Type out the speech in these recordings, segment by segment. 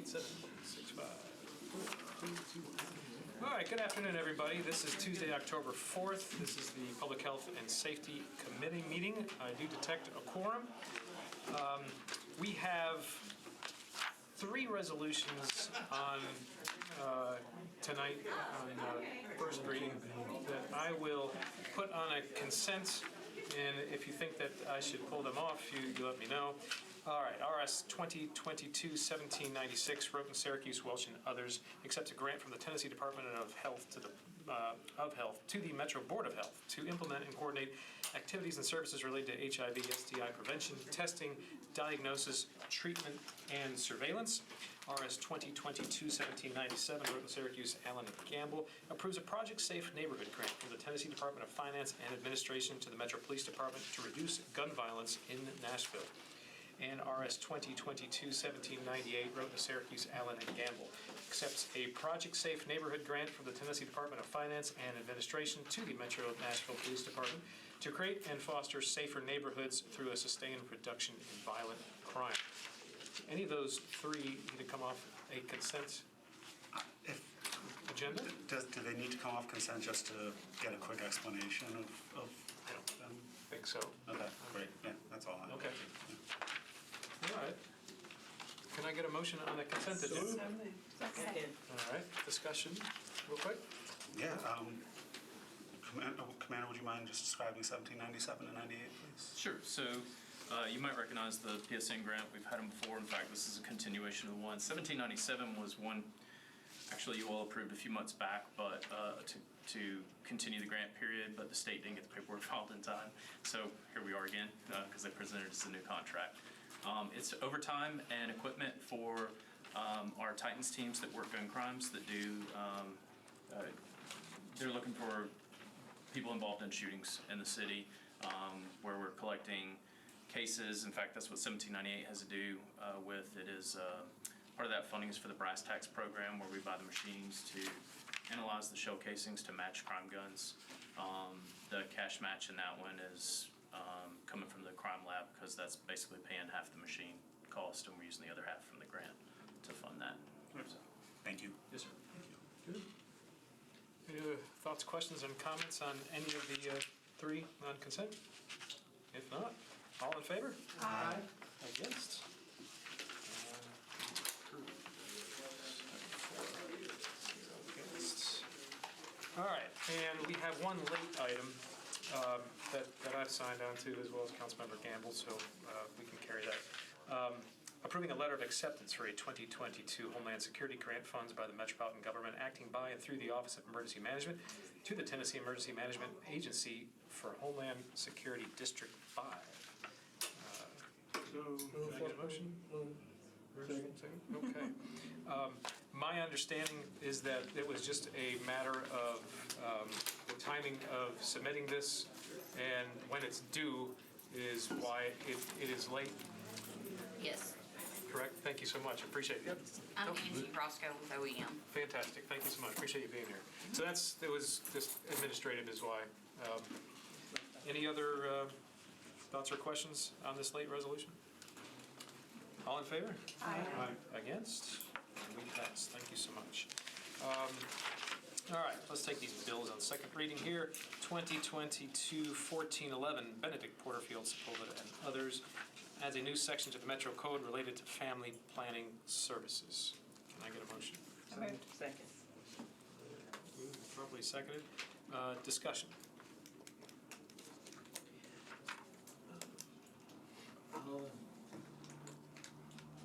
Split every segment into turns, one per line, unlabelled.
877-65. All right, good afternoon, everybody. This is Tuesday, October 4th. This is the Public Health and Safety Committee meeting. I do detect a quorum. We have 3 resolutions on tonight on first reading that I will put on a consent, and if you think that I should pull them off, you let me know. All right, RS 2022-1796, Roten, Syracuse, Welsh, and others accepts a grant from the Tennessee Department of Health to the Metro Board of Health to implement and coordinate activities and services related to HIV, STI prevention, testing, diagnosis, treatment, and surveillance. RS 2022-1797, Roten, Syracuse, Allen, and Gamble approves a Project Safe Neighborhood grant from the Tennessee Department of Finance and Administration to the Metro Police Department to reduce gun violence in Nashville. And RS 2022-1798, Roten, Syracuse, Allen, and Gamble accepts a Project Safe Neighborhood grant from the Tennessee Department of Finance and Administration to the Metro Nashville Police Department to create and foster safer neighborhoods through a sustained reduction in violent crime. Any of those 3 need to come off a consent agenda?
Do they need to come off consent just to get a quick explanation of
I don't think so.
Okay, great. Yeah, that's all I have.
Okay. All right. Can I get a motion on the consent agenda?
Second.
All right, discussion, real quick.
Yeah, Commander, would you mind just describing 1797 and 98, please?
Sure. So you might recognize the PSN grant. We've had them before. In fact, this is a continuation of the one. 1797 was one actually you all approved a few months back, but to continue the grant period, but the state didn't get the paperwork filed in time. So here we are again because they presented us a new contract. It's overtime and equipment for our Titans teams that work gun crimes that do, they're looking for people involved in shootings in the city where we're collecting cases. In fact, that's what 1798 has to do with. It is part of that funding is for the brass tacks program where we buy the machines to analyze the shell casings to match crime guns. The cash match in that one is coming from the crime lab because that's basically paying half the machine cost and we're using the other half from the grant to fund that. So.
Thank you.
Yes, sir.
Thank you.
Good. Any other thoughts, questions, and comments on any of the 3 on consent? If not, all in favor?
Aye.
Against? Against. All right, and we have one late item that I've signed on to, as well as Councilmember Gamble, so we can carry that. Approving a letter of acceptance for a 2022 Homeland Security grant funds by the Metropolitan Government acting by and through the Office of Emergency Management to the Tennessee Emergency Management Agency for Homeland Security District 5. So, can I get a motion? Second. Okay. My understanding is that it was just a matter of the timing of submitting this, and when it's due is why it is late.
Yes.
Correct? Thank you so much. Appreciate it.
I'm Angie Roscoe with OEM.
Fantastic. Thank you so much. Appreciate you being here. So it was just administrative is why. Any other thoughts or questions on this late resolution? All in favor?
Aye.
Against? We pass. Thank you so much. All right, let's take these bills on second reading here. 2022-1411, Benedict Porterfield, Sepulveda, and others adds a new section to the Metro Code related to family planning services. Can I get a motion?
Second.
Moved, properly seconded. Discussion.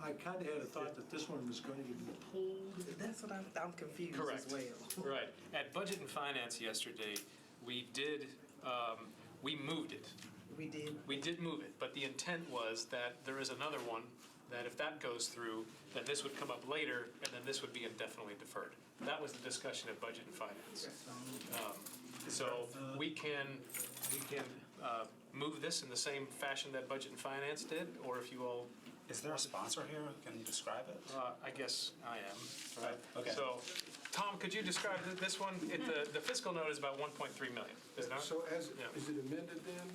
I kind of had a thought that this one was going to be pulled.
That's what I'm confused
Correct.
as well.
Right. At Budget and Finance yesterday, we moved it.
We did.
We did move it, but the intent was that there is another one that if that goes through, then this would come up later, and then this would be indefinitely deferred. That was the discussion at Budget and Finance. So we can move this in the same fashion that Budget and Finance did, or if you all.
Is there a sponsor here? Can you describe it?
I guess I am. Right.
Okay.
So, Tom, could you describe this one? The fiscal note is about 1.3 million. Is it not?
So is it amended then?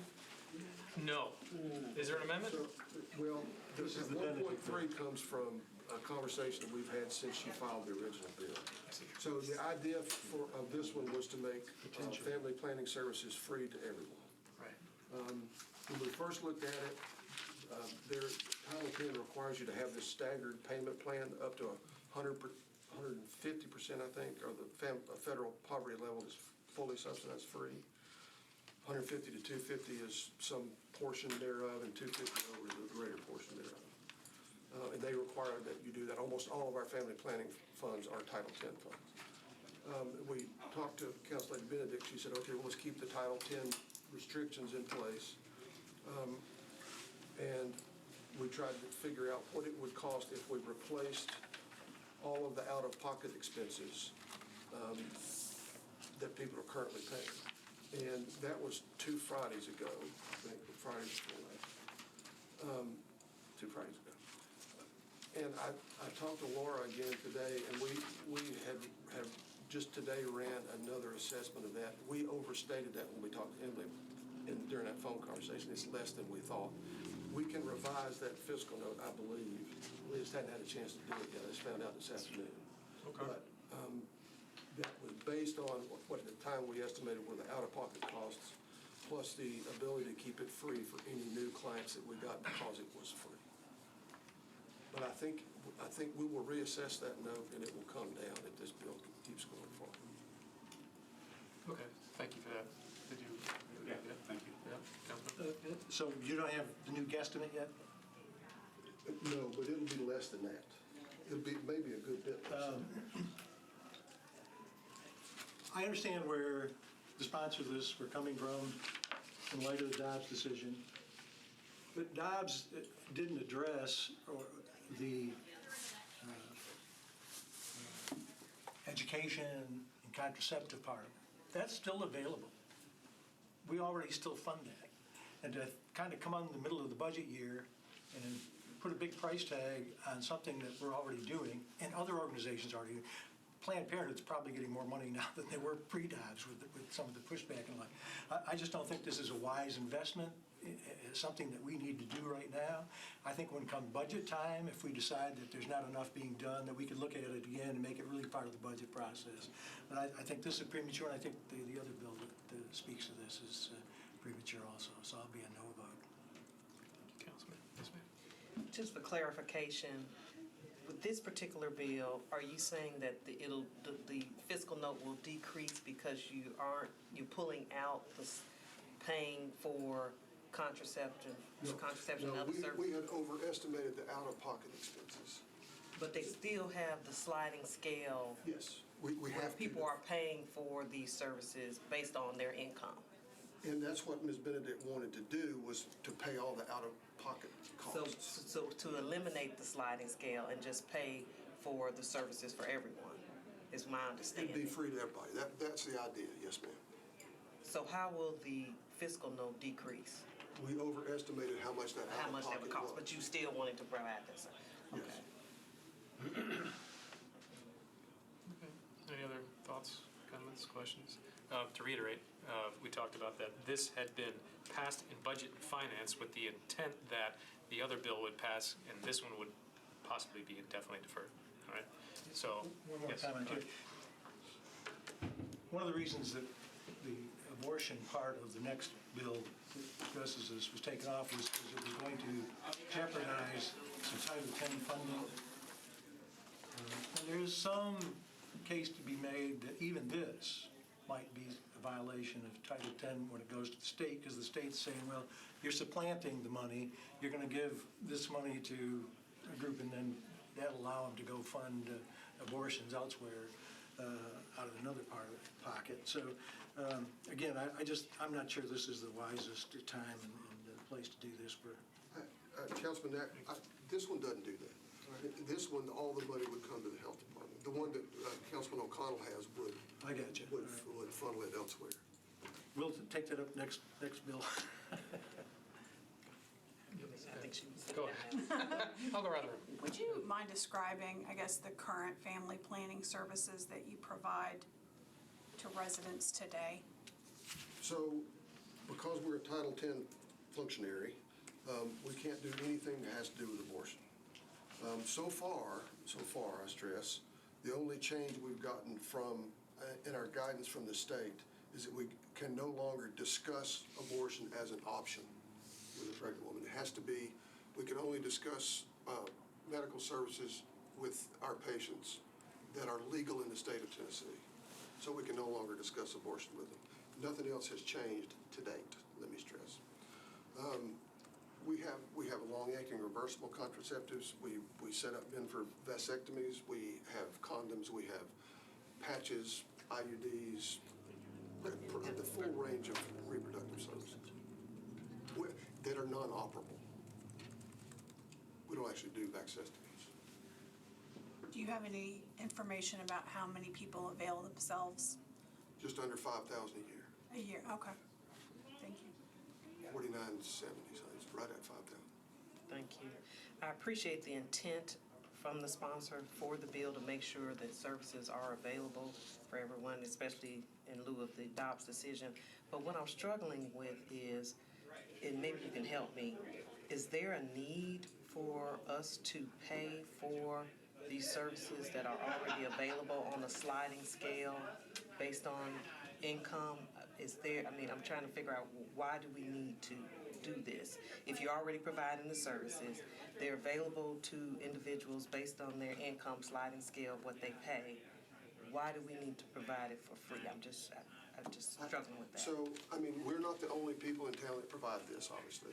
No. Is there an amendment?
Well, This is the
One
benefit.
point three comes from a conversation that we've had since she filed the original bill. So the idea of this one was to make family planning services free to everyone.
Right.
When we first looked at it, their Title 10 requires you to have this staggered payment plan up to 150%, I think, or the federal poverty level is fully subsidized free. 150 to 250 is some portion thereof, and 250 over is a greater portion thereof. And they require that you do that. Almost all of our family planning funds are Title 10 funds. We talked to Council Lady Benedict. She said, okay, well, let's keep the Title 10 restrictions in place. And we tried to figure out what it would cost if we replaced all of the out-of-pocket expenses that people are currently paying. And that was 2 Fridays ago, I think, Friday before last. 2 Fridays ago. And I talked to Laura again today, and we have just today ran another assessment of that. We overstated that when we talked to Emily during that phone conversation. It's less than we thought. We can revise that fiscal note, I believe. We just hadn't had a chance to do it yet. I just found out this afternoon.
Okay.
But that was based on what at the time we estimated were the out-of-pocket costs, plus the ability to keep it free for any new clients that we got because it was free. But I think we will reassess that note, and it will come down if this bill keeps going forward.
Okay, thank you for that. Did you?
Yeah, thank you.
Yeah, Councilman?
So you don't have the new guesstimate yet?
No, but it'll be less than that. It'll be maybe a good bit less.
I understand where the sponsor of this were coming from in light of the Dobbs decision, but Dobbs didn't address the education and contraceptive part of it. That's still available. We already still fund that. And to kind of come on in the middle of the budget year and put a big price tag on something that we're already doing, and other organizations are already doing. Planned Parenthood's probably getting more money now than they were pre-Dobbs with some of the pushback and like. I just don't think this is a wise investment. It's something that we need to do right now. I think when come budget time, if we decide that there's not enough being done, that we could look at it again and make it really part of the budget process. But I think this is premature, and I think the other bill that speaks to this is premature also, so I'll be a no vote.
Thank you, Councilman. Yes, ma'am.
Just for clarification, with this particular bill, are you saying that the fiscal note will decrease because you're pulling out paying for contraception and other services?
We had overestimated the out-of-pocket expenses.
But they still have the sliding scale
Yes, we
where
have to.
people are paying for these services based on their income.
And that's what Ms. Benedict wanted to do, was to pay all the out-of-pocket costs.
So to eliminate the sliding scale and just pay for the services for everyone is my understanding.
It'd be free to everybody. That's the idea, yes, ma'am.
So how will the fiscal note decrease?
We overestimated how much that
How much that
out-of-pocket
would cost,
was.
but you still wanted to provide this?
Yes.
Okay.
Okay. Any other thoughts, comments, questions? To reiterate, we talked about that this had been passed in budget and finance with the intent that the other bill would pass and this one would possibly be indefinitely deferred. All right? So,
One more
yes,
comment
go
too.
ahead.
One of the reasons that the abortion part of the next bill that discusses this was taken off was because it was going to jeopardize some Title 10 funding. And there's some case to be made that even this might be a violation of Title 10 when it goes to the state, because the state's saying, well, you're supplanting the money, you're going to give this money to a group and then that'll allow them to go fund abortions elsewhere out of another part of the pocket. So again, I'm not sure this is the wisest time and place to do this.
Councilman, this one doesn't do that. This one, all the money would come to the health department. The one that Councilman O'Connell has would
I got you.
would funnel it elsewhere.
We'll take that up next bill.
I think she was.
Go ahead. I'll go around the room.
Would you mind describing, I guess, the current family planning services that you provide to residents today?
So, because we're a Title 10 functionary, we can't do anything that has to do with abortion. So far, I stress, the only change we've gotten from, in our guidance from the state is that we can no longer discuss abortion as an option with a pregnant woman. It has to be, we can only discuss medical services with our patients that are legal in the state of Tennessee. So we can no longer discuss abortion with them. Nothing else has changed to date, let me stress. We have long-acting reversible contraceptives. We set up men for vasectomies. We have condoms. We have patches, IUDs, the full range of reproductive services that are non-operable. We don't actually do vasectomies.
Do you have any information about how many people avail themselves
Just under 5,000 a year.
a year? Okay, thank you.
4970, so it's right at 5,000.
Thank you. I appreciate the intent from the sponsor for the bill to make sure that services are available for everyone, especially in lieu of the Dobbs decision. But what I'm struggling with is, and maybe you can help me, is there a need for us to pay for these services that are already available on a sliding scale based on income? Is there, I mean, I'm trying to figure out, why do we need to do this? If you're already providing the services, they're available to individuals based on their income sliding scale, what they pay. Why do we need to provide it for free? I'm just struggling with that.
So, I mean, we're not the only people in town that provide this, obviously.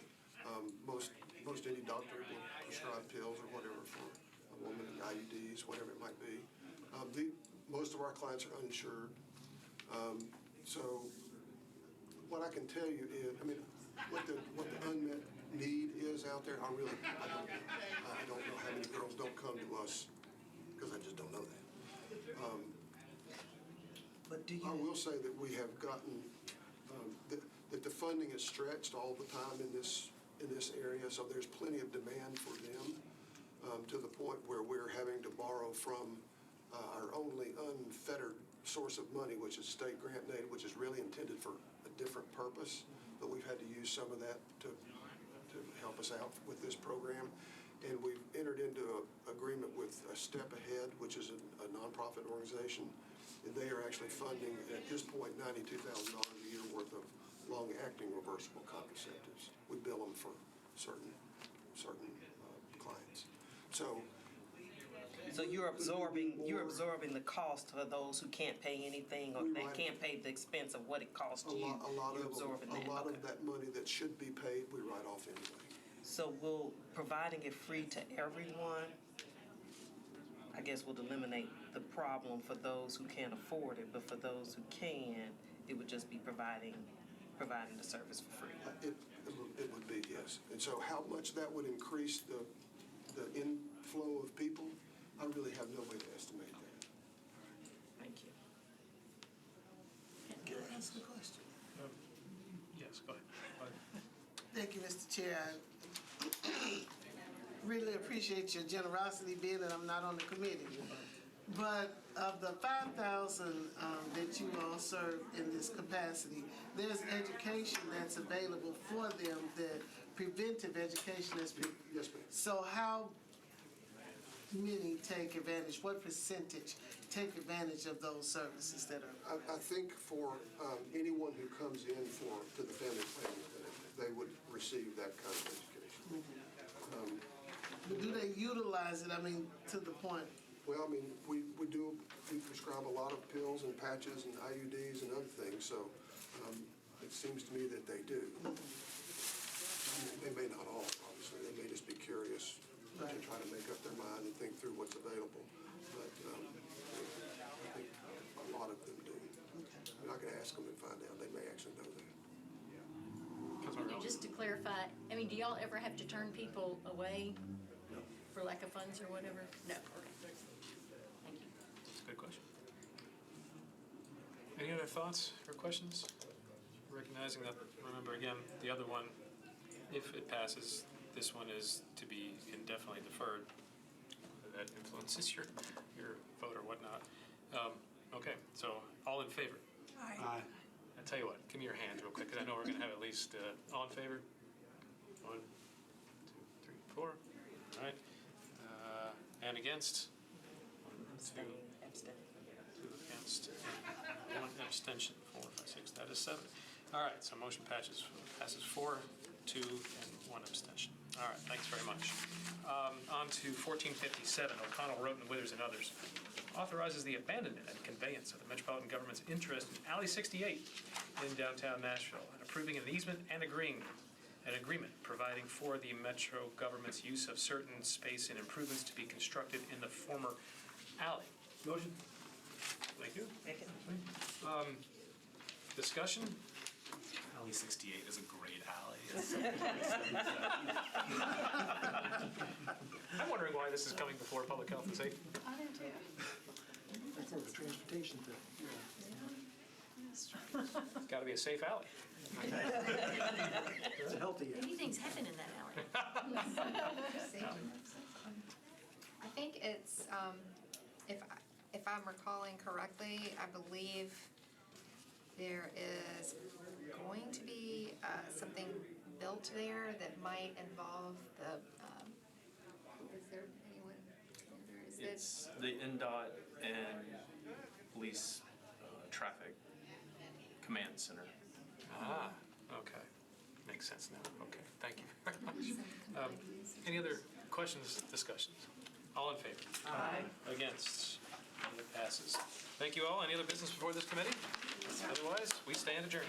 Most any doctor will prescribe pills or whatever for a woman, IUDs, whatever it might be. Most of our clients are uninsured. So what I can tell you is, I mean, what the unmet need is out there, I don't know. I don't know how many girls don't come to us because I just don't know that.
But do you?
I will say that we have gotten, that the funding is stretched all the time in this area, so there's plenty of demand for them, to the point where we're having to borrow from our only unfettered source of money, which is state grant aid, which is really intended for a different purpose, but we've had to use some of that to help us out with this program. And we've entered into an agreement with a Step Ahead, which is a nonprofit organization, and they are actually funding, at this point, $92,000 a year worth of long-acting reversible contraceptives. We bill them for certain clients. So
you're absorbing the cost for those who can't pay anything, or they can't pay the expense of what it costs you. You're absorbing that.
A lot of that money that should be paid, we write off anyway.
So will providing it free to everyone, I guess, would eliminate the problem for those who can't afford it, but for those who can, it would just be providing the service for free.
It would be, yes. And so how much that would increase the inflow of people, I really have no way to estimate that.
Thank you.
Can I ask a question?
Yes, go ahead.
Thank you, Mr. Chair. I really appreciate your generosity, being that I'm not on the committee. But of the 5,000 that you all serve in this capacity, there's education that's available for them, that preventive education is.
Yes, ma'am.
So how many take advantage, what percentage take advantage of those services that are?
I think for anyone who comes in to the family planning clinic, they would receive that kind of education.
But do they utilize it, I mean, to the point?
Well, I mean, we prescribe a lot of pills and patches and IUDs and other things, so it seems to me that they do. They may not all, obviously. They may just be curious to try to make up their mind and think through what's available. But I think a lot of them do. I'm not going to ask them and find out. They may actually know that.
Just to clarify, I mean, do y'all ever have to turn people away for lack of funds or whatever? No, okay. Thank you.
That's a good question. Any other thoughts or questions? Recognizing that, remember again, the other one, if it passes, this one is to be indefinitely deferred. That influences your vote or whatnot. Okay, so all in favor?
Aye.
I tell you what, give me your hands real quick, because I know we're going to have at least, all in favor? 1, 4. All right. And against? 2
Abstain.
against, and 1 abstention. 4, 5, 6, that is 7. All right, so motion passes 4, 2, and 1 abstention. All right, thanks very much. On to 1457, O'Connell, Roten, Withers, and others. Authorizes the abandonment and conveyance of the Metropolitan Government's interest in Alley 68 in downtown Nashville, and approving an easement and agreement providing for the Metro Government's use of certain space and improvements to be constructed in the former alley.
Motion?
Thank you.
Second.
Discussion?
Alley 68 is a great alley.
I'm wondering why this is coming before Public Health and Safety.
I do too.
That's more of a transportation thing.
It's got to be a safe alley.
It's a healthy.
Many things happen in that alley.
I think it's, if I'm recalling correctly, I believe there is going to be something built there that might involve the, is there anyone, is it?
It's the NDOT and police traffic command center.
Ah, okay. Makes sense now. Okay, thank you very much. Any other questions, discussions? All in favor?
Aye.
Against? And it passes. Thank you all. Any other business before this committee? Otherwise, we stand adjourned.